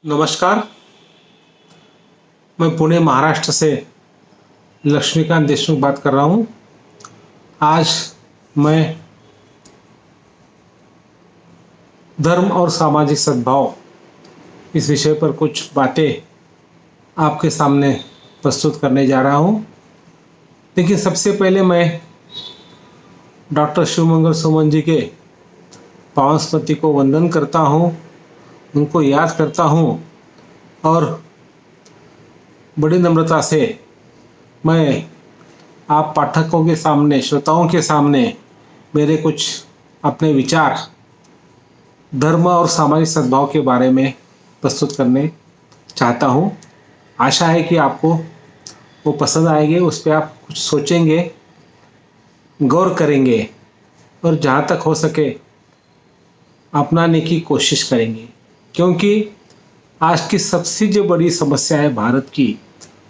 नमस्कार। मैं पुणे महाराष्ट्र से लक्ष्मीकांत देशमुख बात कर रहा हूँ। आज मैं धर्म और सामाजिक सद्भाव इस विषय पर कुछ बातें आपके सामने प्रस्तुत करने जा रहा हूँ। लेकिन सबसे पहले मैं डॉक्टर शिवमंगल सुमन जी के पावन स्मृति को वंदन करता हूँ, उनको याद करता हूँ और बड़ी नम्रता से मैं आप पाठकों के सामने, श्रोताओं के सामने मेरे कुछ अपने विचार धर्म और सामाजिक सद्भाव के बारे में प्रस्तुत करने चाहता हूँ। आशा है कि आपको वो पसंद आएंगे, उस पर आप कुछ सोचेंगे, गौर करेंगे और जहाँ तक हो सके अपनाने की कोशिश करेंगे। क्योंकि आज की सबसे जो बड़ी समस्या है भारत की,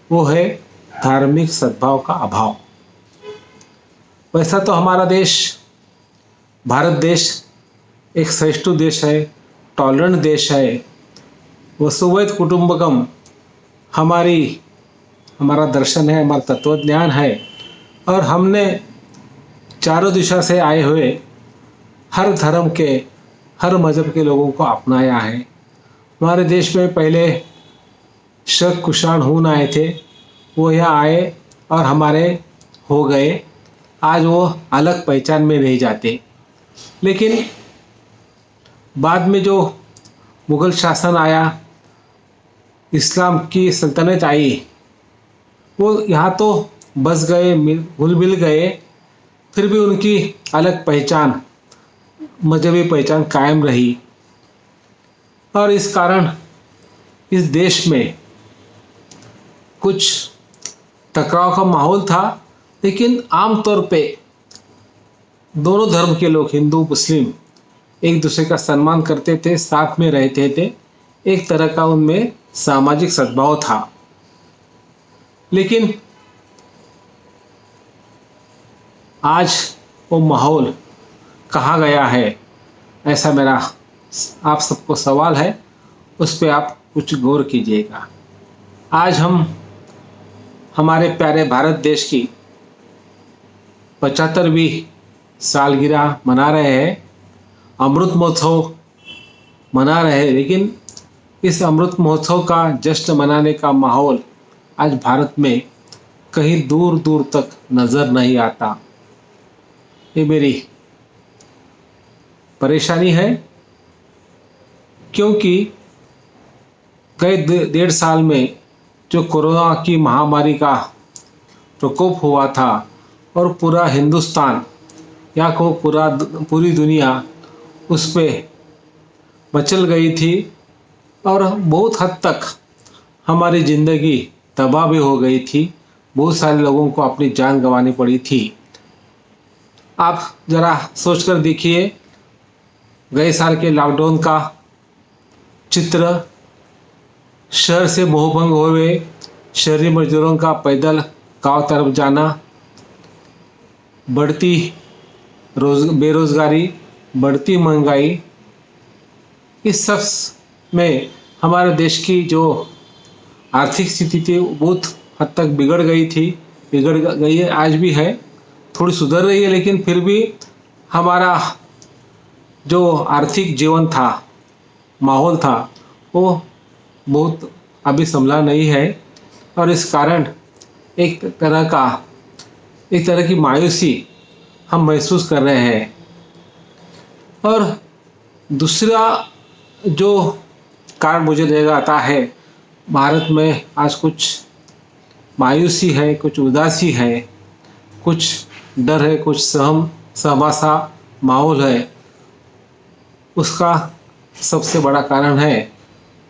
वो है धार्मिक सद्भाव का अभाव। वैसा तो हमारा देश, भारत देश एक सहिष्णु देश है, टॉलरेंट देश है, वसुवैध कुटुंबकम हमारा दर्शन है, हमारा तत्वज्ञान है और हमने चारों दिशा से आए हुए हर धर्म के, हर मज़हब के लोगों को अपनाया है। हमारे देश में पहले शक कुषाण हून आए थे, वो यहाँ आए और हमारे हो गए। आज वो अलग पहचान में नहीं जाते। लेकिन बाद में जो मुग़ल शासन आया, इस्लाम की सल्तनत आई, वो यहाँ तो बस गए, घुल मिल गए, फिर भी उनकी अलग पहचान, मजहबी पहचान कायम रही। और इस कारण इस देश में कुछ टकराव का माहौल था। लेकिन आम तौर पे दोनों धर्म के लोग, हिंदू मुस्लिम, एक दूसरे का सम्मान करते थे, साथ में रहते थे, एक तरह का उनमें सामाजिक सद्भाव था। लेकिन आज वो माहौल कहाँ गया है, ऐसा मेरा आप सबको सवाल है, उस पर आप कुछ गौर कीजिएगा। आज हम हमारे प्यारे भारत देश की 75वीं सालगिरह मना रहे हैं, अमृत महोत्सव मना रहे हैं। लेकिन इस अमृत महोत्सव का जश्न मनाने का माहौल आज भारत में कहीं दूर दूर तक नज़र नहीं आता। ये मेरी परेशानी है, क्योंकि गए 1.5 साल में जो कोरोना की महामारी का प्रकोप हुआ था और पूरा हिंदुस्तान या को पूरी दुनिया उस पे मचल गई थी और बहुत हद तक हमारी ज़िंदगी तबाह भी हो गई थी। बहुत सारे लोगों को अपनी जान गंवानी पड़ी थी। आप ज़रा सोचकर देखिए, गए साल के लॉकडाउन का चित्र, शहर से मोहभंग हुए शहरी मजदूरों का पैदल गांव तरफ जाना, बढ़ती बेरोज़गारी, बढ़ती महंगाई, इस सब में हमारे देश की जो आर्थिक स्थिति थी बहुत हद तक बिगड़ गई है, आज भी है, थोड़ी सुधर रही है। लेकिन फिर भी हमारा जो आर्थिक जीवन था, माहौल था, वो बहुत अभी संभला नहीं है। और इस कारण एक तरह की मायूसी हम महसूस कर रहे हैं। और दूसरा जो कारण मुझे नज़र आता है, भारत में आज कुछ मायूसी है, कुछ उदासी है, कुछ डर है, कुछ सहमासा माहौल है। उसका सबसे बड़ा कारण है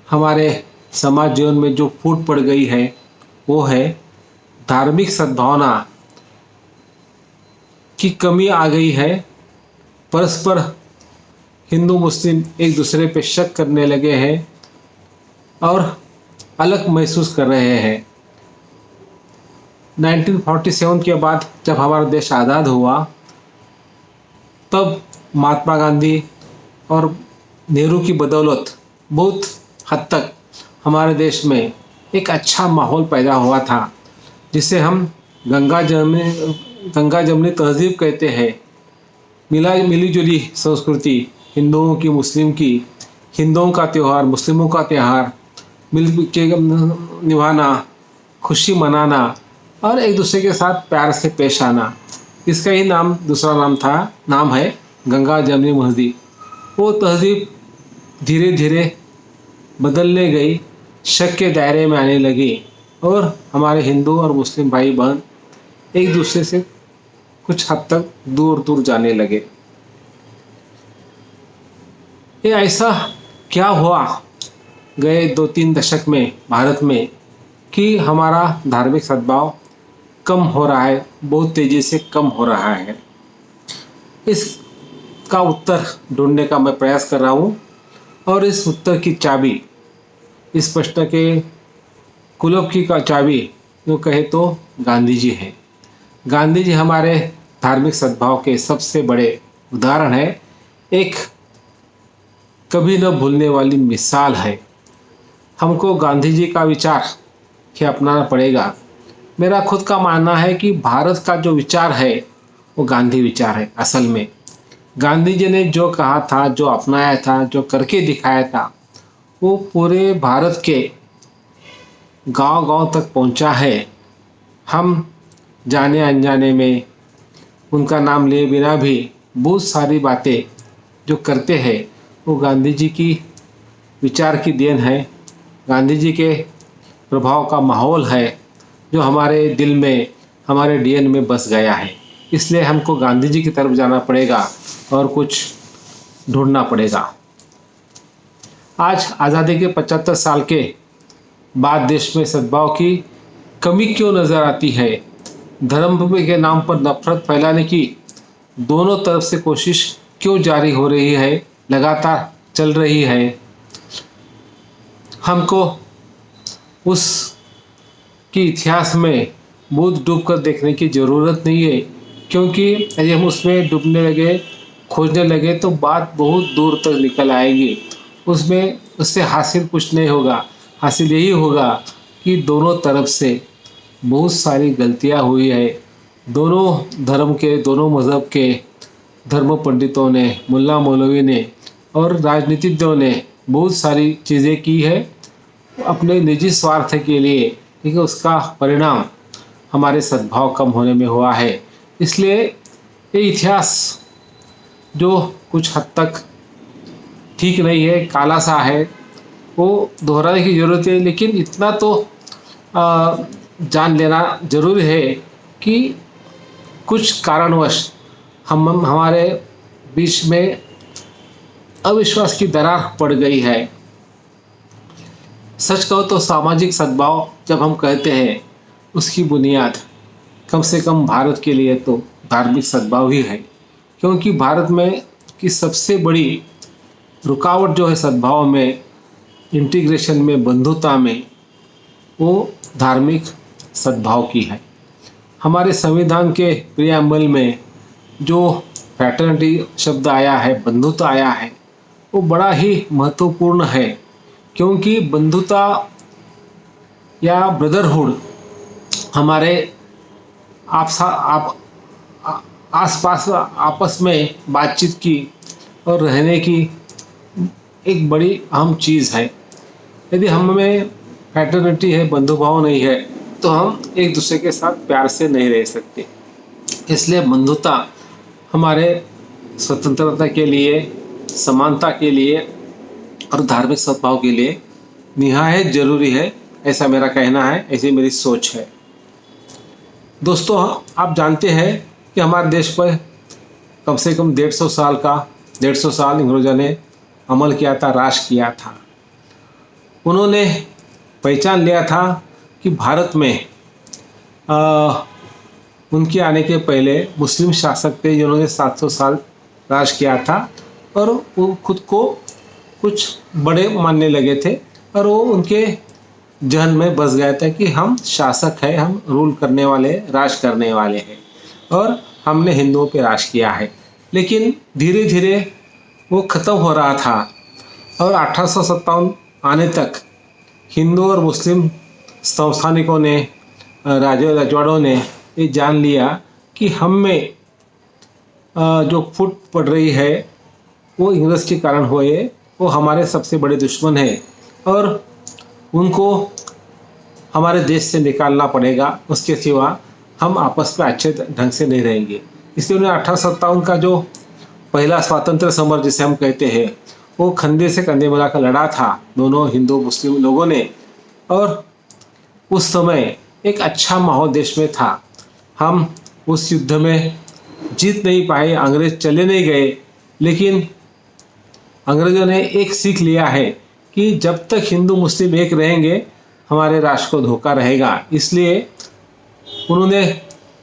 हमारे समाज जीवन में जो फूट पड़ गई है, वो है धार्मिक सद्भावना की कमी आ गई है। परस्पर हिंदू मुस्लिम एक दूसरे पे शक करने लगे हैं और अलग महसूस कर रहे हैं। 1947 के बाद जब हमारा देश आज़ाद हुआ, तब महात्मा गांधी और नेहरू की बदौलत बहुत हद तक हमारे देश में एक अच्छा माहौल पैदा हुआ था, जिसे हम गंगा जमनी तहजीब कहते हैं। मिली जुली संस्कृति, हिंदुओं की, मुस्लिम की, हिंदुओं का त्यौहार, मुस्लिमों का त्यौहार, मिल के निभाना, खुशी मनाना और एक दूसरे के साथ प्यार से पेश आना, इसका ही दूसरा नाम है गंगा जमनी तहजीब। वो तहजीब धीरे धीरे बदलने गई, शक के दायरे में आने लगी और हमारे हिंदू और मुस्लिम भाई बहन एक दूसरे से कुछ हद तक दूर दूर जाने लगे। ये ऐसा क्या हुआ गए 2-3 दशक में भारत में कि हमारा धार्मिक सद्भाव कम हो रहा है, बहुत तेज़ी से कम हो रहा है? इसका उत्तर ढूंढने का मैं प्रयास कर रहा हूँ और इस उत्तर की चाबी, इस प्रश्न के कुलप की चाबी जो कहे तो गांधी जी है। गांधी जी हमारे धार्मिक सद्भाव के सबसे बड़े उदाहरण है, एक कभी न भूलने वाली मिसाल है। हमको गांधी जी का विचार ही अपनाना पड़ेगा। मेरा खुद का मानना है कि भारत का जो विचार है वो गांधी विचार है। असल में गांधी जी ने जो कहा था, जो अपनाया था, जो करके दिखाया था, वो पूरे भारत के गांव-गांव तक पहुंचा है। हम जाने अनजाने में उनका नाम लिए बिना भी बहुत सारी बातें जो करते हैं वो गांधी जी की विचार की देन है, गांधी जी के प्रभाव का माहौल है जो हमारे दिल में, हमारे डीएनए में बस गया है। इसलिए हमको गांधी जी की तरफ जाना पड़ेगा और कुछ ढूंढना पड़ेगा। आज आज़ादी के 75 साल के बाद देश में सद्भाव की कमी क्यों नज़र आती है? धर्म के नाम पर नफरत फैलाने की दोनों तरफ से कोशिश क्यों जारी हो रही है, लगातार चल रही है? हमको उस की इतिहास में बहुत डूब कर देखने की ज़रूरत नहीं है, क्योंकि यदि हम उसमें डूबने लगे, खोजने लगे तो बात बहुत दूर तक निकल आएगी। उससे हासिल कुछ नहीं होगा। हासिल यही होगा कि दोनों तरफ से बहुत सारी गलतियां हुई है। दोनों धर्म के, दोनों मज़हब के धर्म पंडितों ने, मुल्ला मौलवी ने और राजनीतिज्ञों ने बहुत सारी चीज़ें की है अपने निजी स्वार्थ के लिए, लेकिन उसका परिणाम हमारे सद्भाव कम होने में हुआ है। इसलिए ये इतिहास जो कुछ हद तक ठीक नहीं है, काला सा है, वो दोहराने की ज़रूरत है। लेकिन इतना तो जान लेना ज़रूरी है कि कुछ कारणवश हमारे बीच में अविश्वास की दरार पड़ गई है। सच कहो तो सामाजिक सद्भाव जब हम कहते हैं, उसकी बुनियाद कम से कम भारत के लिए तो धार्मिक सद्भाव ही है, क्योंकि भारत में की सबसे बड़ी रुकावट जो है सद्भाव में, इंटीग्रेशन में, बंधुता में, वो धार्मिक सद्भाव की है। हमारे संविधान के प्रियम्बल में जो फ्रैटर्निटी शब्द आया है, बंधुता आया है, वो बड़ा ही महत्वपूर्ण है, क्योंकि बंधुता या ब्रदरहुड हमारे आसपास आपस में बातचीत की और रहने की एक बड़ी अहम चीज़ है। यदि हम में फ्रैटर्निटी है, बंधुभाव नहीं है, तो हम एक दूसरे के साथ प्यार से नहीं रह सकते। इसलिए बंधुता हमारे स्वतंत्रता के लिए, समानता के लिए और धार्मिक सद्भाव के लिए निहायत ज़रूरी है, ऐसा मेरा कहना है, ऐसी मेरी सोच है। दोस्तों, आप जानते हैं कि हमारे देश पर कम से कम 150 साल अंग्रेज़ों ने अमल किया था, राज किया था। उन्होंने पहचान लिया था कि भारत में उनके आने के पहले मुस्लिम शासक थे जिन्होंने 700 साल राज किया था, और वो खुद को कुछ बड़े मानने लगे थे और वो उनके जहन में बस गया था कि हम शासक हैं, हम रूल करने वाले, राज करने वाले हैं और हमने हिंदुओं पे राज किया है। लेकिन धीरे धीरे वो ख़त्म हो रहा था और 1857 आने तक हिंदू और मुस्लिम संस्थानिकों ने, रजवाड़ों ने ये जान लिया कि हम में जो फूट पड़ रही है वो इंग्रज के कारण हुए, वो हमारे सबसे बड़े दुश्मन हैं और उनको हमारे देश से निकालना पड़ेगा, उसके सिवा हम आपस में अच्छे ढंग से नहीं रहेंगे। इसलिए उन्हें 1857 का जो पहला स्वातंत्र समर जिसे हम कहते हैं, वो कंधे से कंधे मिलाकर लड़ा था दोनों हिंदू मुस्लिम लोगों ने। और उस समय एक अच्छा माहौल देश में था। हम उस युद्ध में जीत नहीं पाए, अंग्रेज चले नहीं गए, लेकिन अंग्रेजों ने एक सीख लिया है कि जब तक हिंदू मुस्लिम एक रहेंगे हमारे राष्ट्र को धोखा रहेगा। इसलिए उन्होंने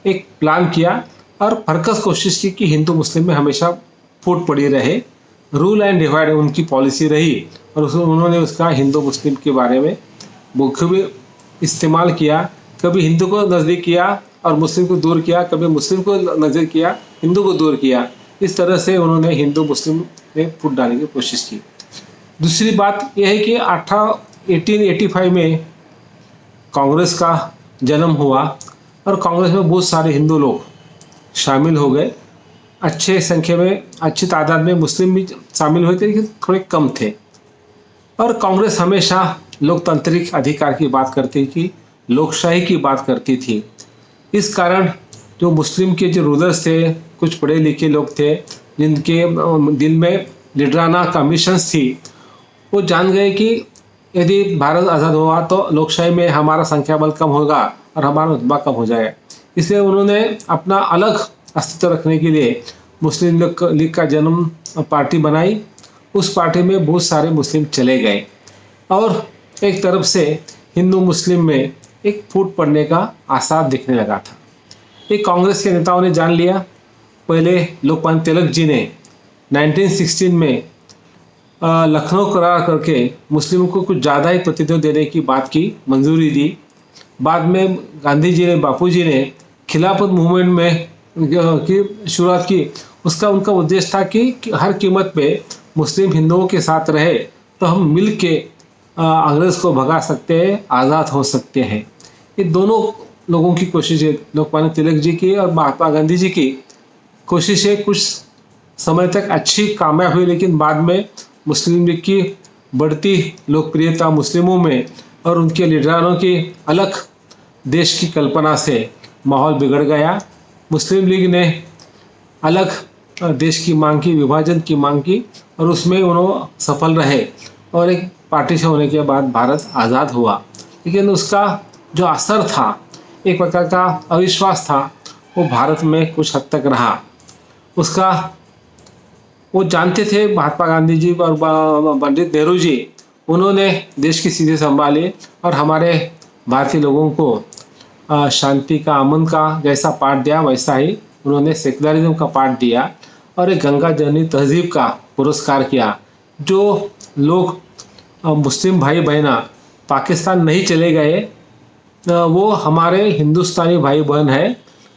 एक प्लान किया और भरसक कोशिश की कि हिंदू मुस्लिम में हमेशा फूट पड़ी रहे। रूल एंड डिवाइड उनकी पॉलिसी रही और उन्होंने उसका हिंदू मुस्लिम के बारे में बखूबी इस्तेमाल किया। कभी हिंदू को नज़दीक किया और मुस्लिम को दूर किया, कभी मुस्लिम को नज़दीक किया, हिंदू को दूर किया। इस तरह से उन्होंने हिंदू मुस्लिम में फूट डालने की कोशिश की। दूसरी बात यह है कि 1885 में कांग्रेस का जन्म हुआ और कांग्रेस में बहुत सारे हिंदू लोग शामिल हो गए। अच्छे संख्या में, अच्छी तादाद में मुस्लिम भी शामिल हुए थे, लेकिन थोड़े कम थे। और कांग्रेस हमेशा लोकतांत्रिक अधिकार की बात करती थी, लोकशाही की बात करती थी। इस कारण जो मुस्लिम के जो रूलर्स थे, कुछ पढ़े लिखे लोग थे जिनके दिल में लीडराना कमीशंस थी, वो जान गए कि यदि भारत आज़ाद हुआ तो लोकशाही में हमारा संख्या बल कम होगा और हमारा रुतबा कम हो जाएगा। इसलिए उन्होंने अपना अलग अस्तित्व रखने के लिए मुस्लिम लीग का जन्म पार्टी बनाई। उस पार्टी में बहुत सारे मुस्लिम चले गए और एक तरफ से हिंदू मुस्लिम में एक फूट पड़ने का आसार दिखने लगा था। ये कांग्रेस के नेताओं ने जान लिया। पहले लोकमान्य तिलक जी ने 1916 में लखनऊ करार करके मुस्लिमों को कुछ ज़्यादा ही प्रतिनिधित्व देने की बात की, मंजूरी दी। बाद में गांधी जी ने, बापू जी ने खिलाफत मूवमेंट में की शुरुआत की। उसका उनका उद्देश्य था कि हर कीमत पे मुस्लिम हिंदुओं के साथ रहे तो हम मिल के अंग्रेज़ को भगा सकते हैं, आज़ाद हो सकते हैं। ये दोनों लोगों की कोशिशें, लोकमान्य तिलक जी की और महात्मा गांधी जी की कोशिशें कुछ समय तक अच्छी कामयाब हुई, लेकिन बाद में मुस्लिम लीग की बढ़ती लोकप्रियता मुस्लिमों में और उनके लीडरानों की अलग देश की कल्पना से माहौल बिगड़ गया। मुस्लिम लीग ने अलग देश की मांग की, विभाजन की मांग की और उसमें उन्होंने सफल रहे और एक पार्टीशन होने के बाद भारत आज़ाद हुआ। लेकिन उसका जो असर था, एक प्रकार का अविश्वास था, वो भारत में कुछ हद तक रहा। उसका वो जानते थे, महात्मा गांधी जी और पंडित नेहरू जी, उन्होंने देश की स्थिति संभाली और हमारे भारतीय लोगों को शांति का, अमन का जैसा पाठ दिया, वैसा ही उन्होंने सेकुलरिज्म का पाठ दिया और एक गंगा जमनी तहजीब का पुरस्कार किया। जो लोग मुस्लिम भाई बहना पाकिस्तान नहीं चले गए, वो हमारे हिंदुस्तानी भाई बहन हैं,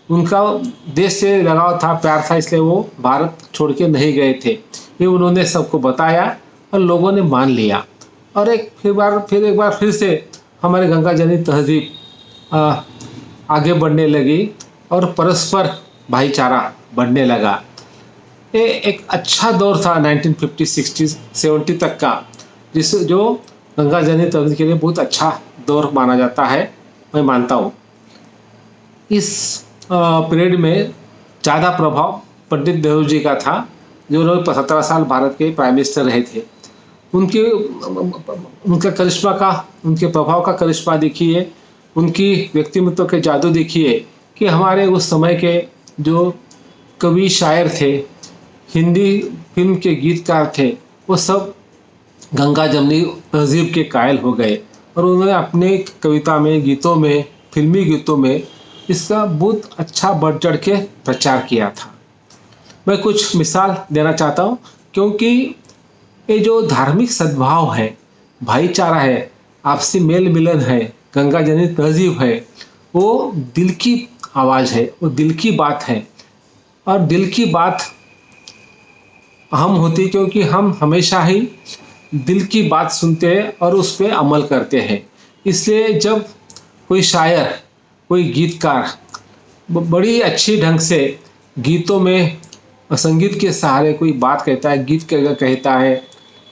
उनका देश से लगाव था, प्यार था, इसलिए वो भारत छोड़ के नहीं गए थे। ये उन्होंने सबको बताया और लोगों ने मान लिया और एक बार फिर से हमारे गंगा जमनी तहजीब आगे बढ़ने लगी और परस्पर भाईचारा बढ़ने लगा। ये एक अच्छा दौर था 1950, 60, 70 तक का, जो गंगा जमनी तहजीब के लिए बहुत अच्छा दौर माना जाता है, मैं मानता हूँ। इस पीरियड में ज़्यादा प्रभाव पंडित नेहरू जी का था, जो लोग 17 साल भारत के प्राइम मिनिस्टर रहे थे। उनका करिश्मा का, उनके प्रभाव का करिश्मा देखिए, उनकी व्यक्तित्व के जादू देखिए कि हमारे उस समय के जो कवि शायर थे, हिंदी फिल्म के गीतकार थे, वो सब गंगा जमनी तहजीब के कायल हो गए और उन्होंने अपने कविता में, गीतों में, फिल्मी गीतों में इसका बहुत अच्छा बढ़ चढ़ के प्रचार किया था। मैं कुछ मिसाल देना चाहता हूँ, क्योंकि ये जो धार्मिक सद्भाव है, भाईचारा है, आपसी मेल मिलन है, गंगा जमनी तहजीब है, वो दिल की आवाज़ है, वो दिल की बात है और दिल की बात अहम होती, क्योंकि हम हमेशा ही दिल की बात सुनते हैं और उस पर अमल करते हैं। इसलिए जब कोई शायर, कोई गीतकार बड़ी अच्छी ढंग से गीतों में संगीत के सहारे कोई बात कहता है, गीत कहता है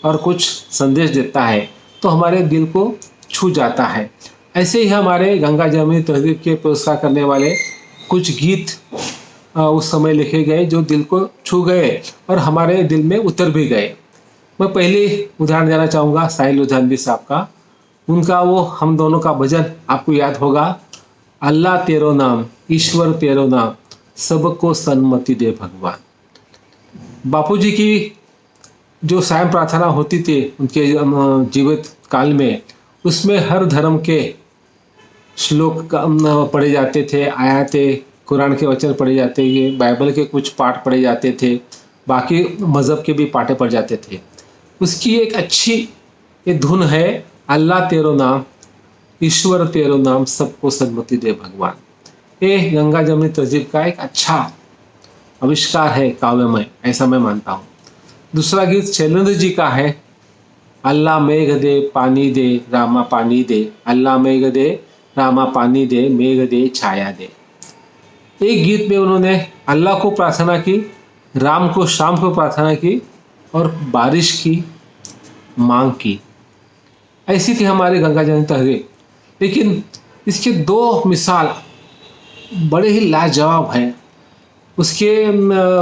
और कुछ संदेश देता है, तो हमारे दिल को छू जाता है। ऐसे ही हमारे गंगा जमुनी तहजीब के पुरस्कार करने वाले कुछ गीत उस समय लिखे गए जो दिल को छू गए और हमारे दिल में उतर भी गए। मैं पहले उदाहरण देना चाहूँगा साहिल लुधियानवी साहब का। उनका वो हम दोनों का भजन आपको याद होगा, अल्लाह तेरो नाम, ईश्वर तेरो नाम, सबको सन्मति दे भगवान। बापूजी की जो सायं प्रार्थना होती थी उनके जीवित काल में, उसमें हर धर्म के श्लोक पढ़े जाते थे, आयतें, कुरान के वचन पढ़े जाते थे, बाइबल के कुछ पाठ पढ़े जाते थे, बाकी मज़हब के भी पाठे पढ़ जाते थे। उसकी एक अच्छी ये धुन है, अल्लाह तेरो नाम, ईश्वर तेरो नाम, सबको सन्मति दे भगवान। ये गंगा जमुनी तहजीब का एक अच्छा आविष्कार है काव्यमय, ऐसा मैं मानता हूँ। दूसरा गीत शैलेंद्र जी का है, अल्लाह मेघ दे पानी दे रामा पानी दे, अल्लाह मेघ दे रामा पानी दे, मेघ दे छाया दे। एक गीत में उन्होंने अल्लाह को प्रार्थना की, राम को शाम को प्रार्थना की और बारिश की मांग की। ऐसी थी हमारे गंगा जमुनी तहजीब। लेकिन इसके दो मिसाल बड़े ही लाजवाब हैं। उसके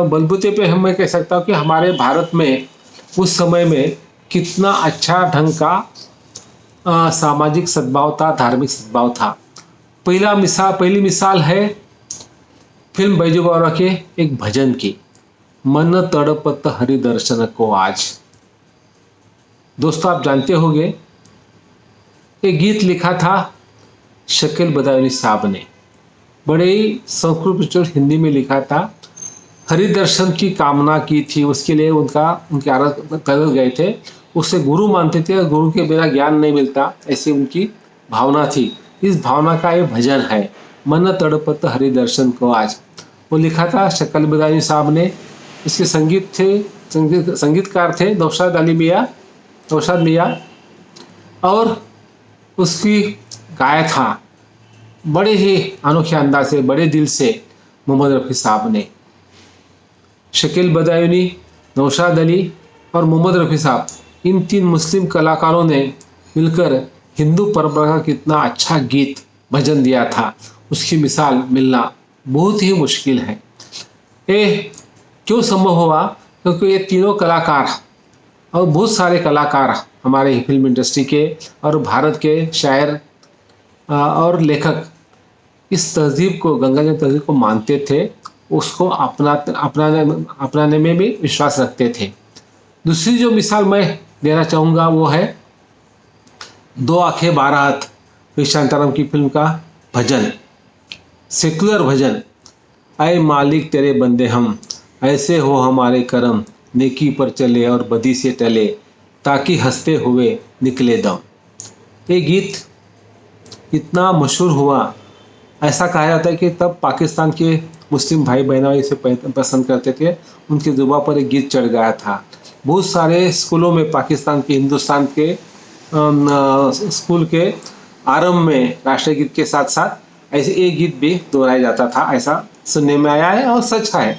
बलबूते पे हम मैं कह सकता हूँ कि हमारे भारत में उस समय में कितना अच्छा ढंग का सामाजिक सद्भाव था, धार्मिक सद्भाव था। पहली मिसाल है फिल्म बैजू बावरा के एक भजन की, मन तड़पत हरि दर्शन को आज। दोस्तों आप जानते होंगे ये गीत लिखा था शकील बदायूनी साहब ने, बड़े ही संस्कृत हिंदी में लिखा था। हरि दर्शन की कामना की थी, उसके लिए उनके आराध गए थे, उसे गुरु मानते थे, गुरु के बिना ज्ञान नहीं मिलता, ऐसी उनकी भावना थी। इस भावना का ये भजन है, मन तड़पत हरि दर्शन को आज। वो लिखा था शकील बदायूनी साहब ने। इसके संगीतकार थे नौशाद मियाँ और उसकी गाया था बड़े ही अनोखे अंदाज से, बड़े दिल से मोहम्मद रफ़ी साहब ने। शकील बदायूनी, नौशाद अली और मोहम्मद रफ़ी साहब, इन तीन मुस्लिम कलाकारों ने मिलकर हिंदू परंपरा का कितना अच्छा गीत भजन दिया था, उसकी मिसाल मिलना बहुत ही मुश्किल है। ये क्यों संभव हुआ? क्योंकि ये तीनों कलाकार और बहुत सारे कलाकार हमारे फिल्म इंडस्ट्री के और भारत के शायर और लेखक इस तहजीब को, गंगा जमुनी तहजीब को मानते थे, उसको अपनाने में भी विश्वास रखते थे। दूसरी जो मिसाल मैं देना चाहूँगा वो है दो आंखें बारह हाथ, शांताराम की फिल्म का भजन, सेकुलर भजन। आए मालिक तेरे बंदे हम, ऐसे हो हमारे करम, नेकी पर चले और बदी से टले, ताकि हंसते हुए निकले दम। ये गीत इतना मशहूर हुआ, ऐसा कहा जाता है कि तब पाकिस्तान के मुस्लिम भाई बहनों इसे पसंद करते थे, उनकी जुबान पर एक गीत चढ़ गया था। बहुत सारे स्कूलों में पाकिस्तान के, हिंदुस्तान के स्कूल के आरंभ में राष्ट्रीय गीत के साथ साथ ऐसे एक गीत भी दोहराया जाता था, ऐसा सुनने में आया है और सच है।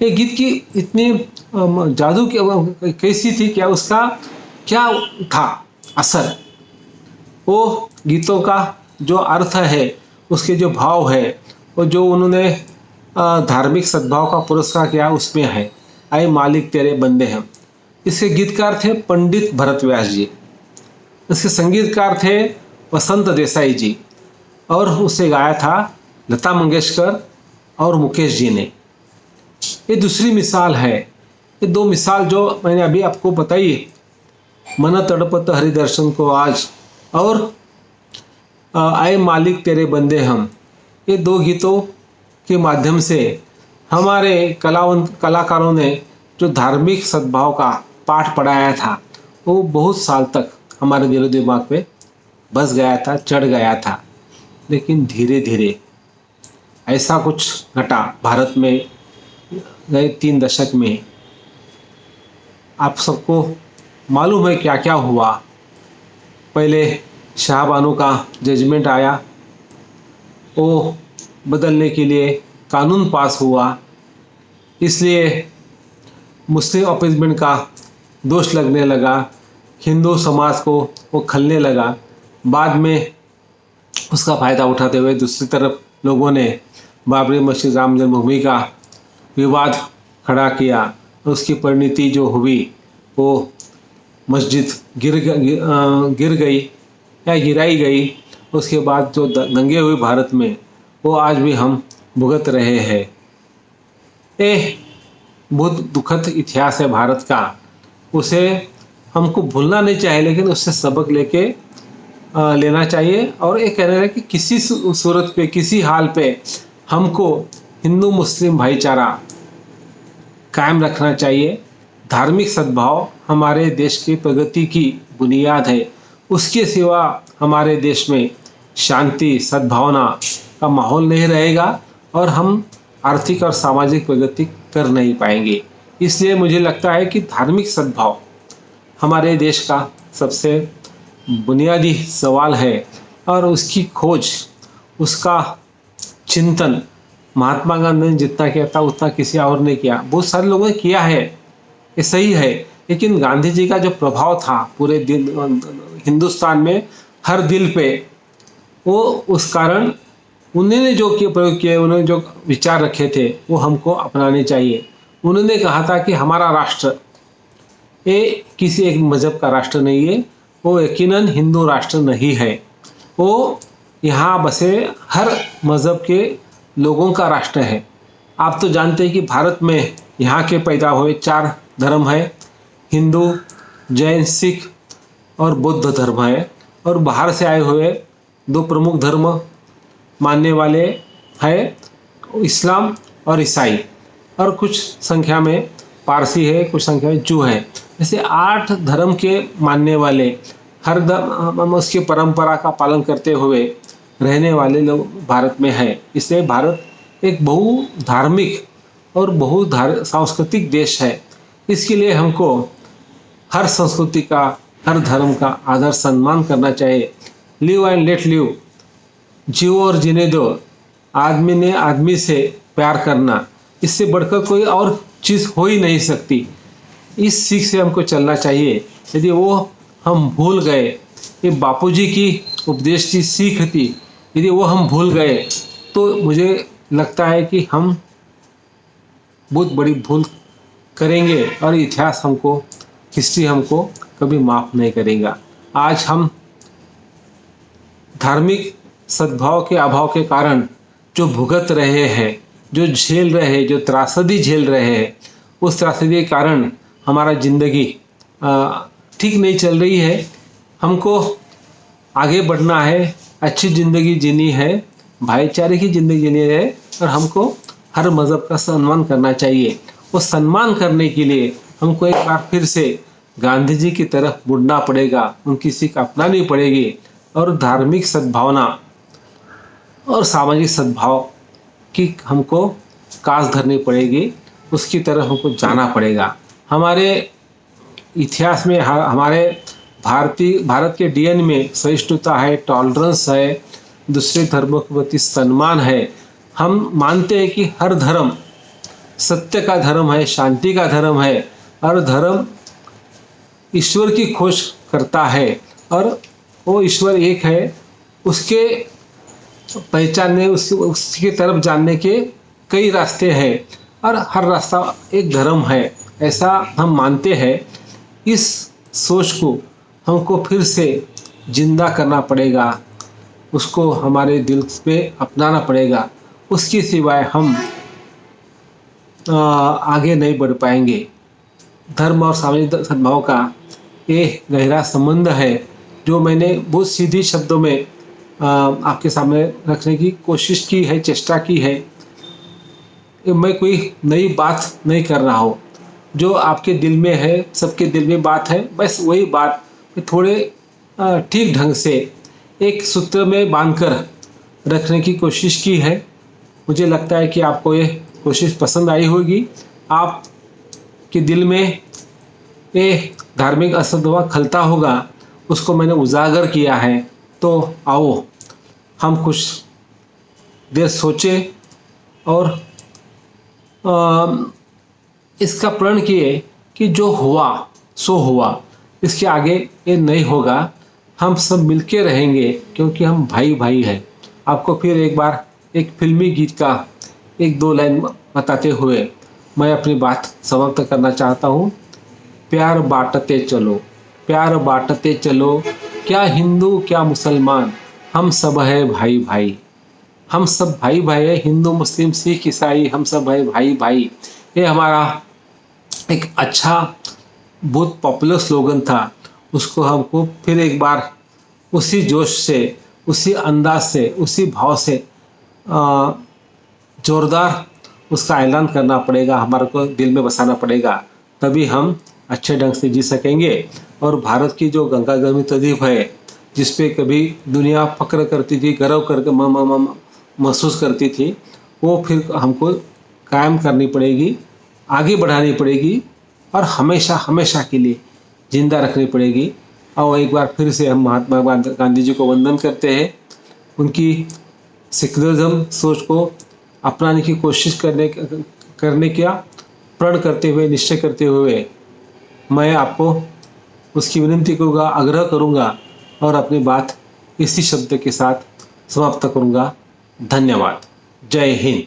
ये गीत की इतनी जादू कैसी थी, क्या उसका क्या था असर, वो गीतों का जो अर्थ है, उसके जो भाव है, और जो उन्होंने धार्मिक सद्भाव का पुरस्कार किया उसमें है, आए मालिक तेरे बंदे हम। इसके गीतकार थे पंडित भरत व्यास जी, इसके संगीतकार थे वसंत देसाई जी, और उसे गाया था लता मंगेशकर और मुकेश जी ने। ये दूसरी मिसाल है। ये दो मिसाल जो मैंने अभी आपको बताई, मन तड़पत हरि दर्शन को आज और आए मालिक तेरे बंदे हम, ये दो गीतों के माध्यम से हमारे कलाकारों ने जो धार्मिक सद्भाव का पाठ पढ़ाया था, वो बहुत साल तक हमारे दिलो दिमाग पे बस गया था, चढ़ गया था। लेकिन धीरे धीरे ऐसा कुछ घटा भारत में गए 3 दशक में। आप सबको मालूम है क्या क्या हुआ। पहले शाहबानो का जजमेंट आया, वो बदलने के लिए कानून पास हुआ, इसलिए मुस्लिम अपीजमेंट का दोष लगने लगा, हिंदू समाज को वो खलने लगा। बाद में उसका फ़ायदा उठाते हुए दूसरी तरफ लोगों ने बाबरी मस्जिद राम जन्मभूमि का विवाद खड़ा किया। उसकी परिणति जो हुई वो मस्जिद गिर गई या गिराई गई। उसके बाद जो दंगे हुए भारत में, वो आज भी हम भुगत रहे हैं। ये बहुत दुखद इतिहास है भारत का, उसे हमको भूलना नहीं चाहिए, लेकिन उससे सबक लेके लेना चाहिए। और ये कहना है कि किसी सूरत पे, किसी हाल पे हमको हिंदू मुस्लिम भाईचारा कायम रखना चाहिए। धार्मिक सद्भाव हमारे देश की प्रगति की बुनियाद है। उसके सिवा हमारे देश में शांति सद्भावना का माहौल नहीं रहेगा और हम आर्थिक और सामाजिक प्रगति कर नहीं पाएंगे। इसलिए मुझे लगता है कि धार्मिक सद्भाव हमारे देश का सबसे बुनियादी सवाल है और उसकी खोज, उसका चिंतन महात्मा गांधी ने जितना किया था उतना किसी और ने किया। बहुत सारे लोगों ने किया है, ये सही है, लेकिन गांधी जी का जो प्रभाव था पूरे हिंदुस्तान में हर दिल पे, वो उस कारण उन्होंने जो प्रयोग किए, उन्होंने जो विचार रखे थे वो हमको अपनाने चाहिए। उन्होंने कहा था कि हमारा राष्ट्र ये किसी एक मज़हब का राष्ट्र नहीं है, वो यकीनन हिंदू राष्ट्र नहीं है, वो यहाँ बसे हर मज़हब के लोगों का राष्ट्र है। आप तो जानते हैं कि भारत में यहाँ के पैदा हुए 4 धर्म है, हिंदू, जैन, सिख और बौद्ध धर्म है। और बाहर से आए हुए 2 प्रमुख धर्म मानने वाले हैं, इस्लाम और ईसाई, और कुछ संख्या में पारसी है, कुछ संख्या में जू है। ऐसे 8 धर्म के मानने वाले, हर धर्म उसकी परंपरा का पालन करते हुए रहने वाले लोग भारत में हैं। इसलिए भारत एक बहु धार्मिक और बहु सांस्कृतिक देश है। इसके लिए हमको हर संस्कृति का, हर धर्म का आदर सम्मान करना चाहिए। लिव एंड लेट लिव, जियो और जीने दो, आदमी ने आदमी से प्यार करना, इससे बढ़कर कोई और चीज़ हो ही नहीं सकती। इस सीख से हमको चलना चाहिए। यदि वो हम भूल गए, ये बापूजी की उपदेश की सीख थी, यदि वो हम भूल गए तो मुझे लगता है कि हम बहुत बड़ी भूल करेंगे और इतिहास हमको, हिस्ट्री हमको कभी माफ़ नहीं करेगा। आज हम धार्मिक सद्भाव के अभाव के कारण जो भुगत रहे हैं, जो झेल रहे हैं, जो त्रासदी झेल रहे हैं, उस त्रासदी के कारण हमारा ज़िंदगी ठीक नहीं चल रही है। हमको आगे बढ़ना है, अच्छी ज़िंदगी जीनी है, भाईचारे की ज़िंदगी जीनी है और हमको हर मज़हब का सम्मान करना चाहिए। वो सम्मान करने के लिए हमको एक बार फिर से गांधी जी की तरफ मुड़ना पड़ेगा, उनकी सीख अपनानी पड़ेगी और धार्मिक सद्भावना और सामाजिक सद्भाव की हमको कास धरनी पड़ेगी, उसकी तरफ हमको जाना पड़ेगा। हमारे इतिहास में, हमारे भारत के डीएनए में सहिष्णुता है, टॉलरेंस है, दूसरे धर्मों के प्रति सम्मान है। हम मानते हैं कि हर धर्म सत्य का धर्म है, शांति का धर्म है, हर धर्म ईश्वर की खोज करता है और वो ईश्वर एक है। उसके पहचानने, उसकी तरफ जानने के कई रास्ते हैं और हर रास्ता एक धर्म है, ऐसा हम मानते हैं। इस सोच को हमको फिर से जिंदा करना पड़ेगा, उसको हमारे दिल पे अपनाना पड़ेगा। उसके सिवाय हम आगे नहीं बढ़ पाएंगे। धर्म और सामाजिक सद्भाव का ये गहरा संबंध है जो मैंने बहुत सीधी शब्दों में आपके सामने रखने की कोशिश की है, चेष्टा की है। मैं कोई नई बात नहीं कर रहा हूँ, जो आपके दिल में है, सबके दिल में बात है, बस वही बात थोड़े ठीक ढंग से एक सूत्र में बांधकर रखने की कोशिश की है। मुझे लगता है कि आपको ये कोशिश पसंद आई होगी। आपके दिल में ये धार्मिक असंतोष खलता होगा उसको मैंने उजागर किया है। तो आओ हम कुछ देर सोचें और इसका प्रण किए कि जो हुआ सो हुआ, इसके आगे ये नहीं होगा। हम सब मिलके रहेंगे क्योंकि हम भाई भाई हैं। आपको फिर एक बार एक फिल्मी गीत का एक दो लाइन बताते हुए मैं अपनी बात समाप्त करना चाहता हूँ। प्यार बांटते चलो, प्यार बांटते चलो, क्या हिंदू क्या मुसलमान, हम सब है भाई भाई। हम सब भाई भाई है, हिंदू मुस्लिम सिख ईसाई, हम सब है भाई भाई। ये हमारा एक अच्छा बहुत पॉपुलर स्लोगन था। उसको हमको फिर एक बार उसी जोश से, उसी अंदाज से, उसी भाव से जोरदार उसका ऐलान करना पड़ेगा, हमारे को दिल में बसाना पड़ेगा, तभी हम अच्छे ढंग से जी सकेंगे। और भारत की जो गंगा जमुनी तहजीब है, जिस पे कभी दुनिया फक्र करती थी, गर्व करके महसूस करती थी, वो फिर हमको कायम करनी पड़ेगी, आगे बढ़ानी पड़ेगी और हमेशा हमेशा के लिए जिंदा रखनी पड़ेगी। और एक बार फिर से हम महात्मा गांधी जी को वंदन करते हैं। उनकी सेक्युलरिज्म सोच को अपनाने की कोशिश करने का प्रण करते हुए, निश्चय करते हुए मैं आपको उसकी विनती करूँगा, आग्रह करूँगा और अपनी बात इसी शब्द के साथ समाप्त करूँगा। धन्यवाद। जय हिंद।